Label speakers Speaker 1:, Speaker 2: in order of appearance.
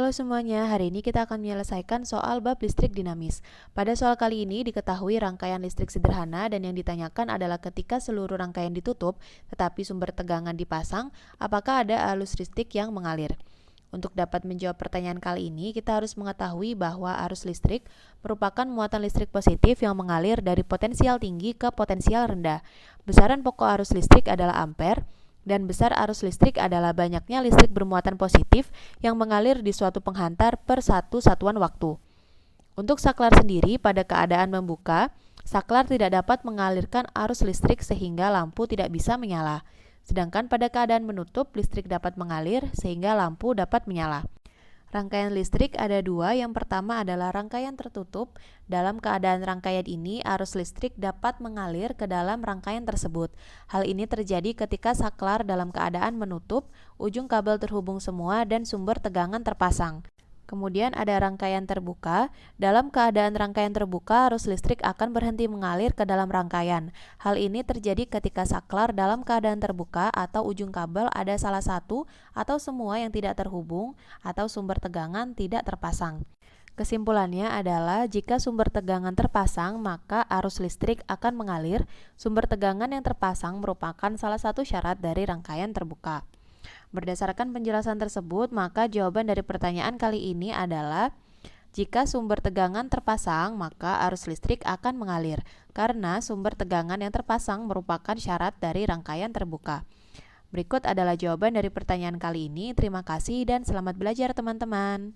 Speaker 1: Halo semuanya, hari ini kita akan menyelesaikan soal bab listrik dinamis. Pada soal kali ini diketahui rangkaian listrik sederhana dan yang ditanyakan adalah ketika seluruh rangkaian ditutup, tetapi sumber tegangan dipasang, apakah ada arus listrik yang mengalir? Untuk dapat menjawab pertanyaan kali ini, kita harus mengetahui bahwa arus listrik merupakan muatan listrik positif yang mengalir dari potensial tinggi ke potensial rendah. Besaran pokok arus listrik adalah ampere, dan besar arus listrik adalah banyaknya listrik bermuatan positif yang mengalir di suatu penghantar per satu satuan waktu. Untuk saklar sendiri, pada keadaan membuka, saklar tidak dapat mengalirkan arus listrik sehingga lampu tidak bisa menyala. Sedangkan pada keadaan menutup, listrik dapat mengalir sehingga lampu dapat menyala. Rangkaian listrik ada dua, yang pertama adalah rangkaian tertutup. Dalam keadaan rangkaian ini, arus listrik dapat mengalir ke dalam rangkaian tersebut. Hal ini terjadi ketika saklar dalam keadaan menutup, ujung kabel terhubung semua, dan sumber tegangan terpasang. Kemudian ada rangkaian terbuka. Dalam keadaan rangkaian terbuka, arus listrik akan berhenti mengalir ke dalam rangkaian. Hal ini terjadi ketika saklar dalam keadaan terbuka atau ujung kabel ada salah satu atau semua yang tidak terhubung atau sumber tegangan tidak terpasang. Kesimpulannya adalah jika sumber tegangan terpasang, maka arus listrik akan mengalir. Sumber tegangan yang terpasang merupakan salah satu syarat dari rangkaian terbuka. Berdasarkan penjelasan tersebut, maka jawaban dari pertanyaan kali ini adalah jika sumber tegangan terpasang, maka arus listrik akan mengalir, karena sumber tegangan yang terpasang merupakan syarat dari rangkaian terbuka. Berikut adalah jawaban dari pertanyaan kali ini. Terima kasih dan selamat belajar teman-teman.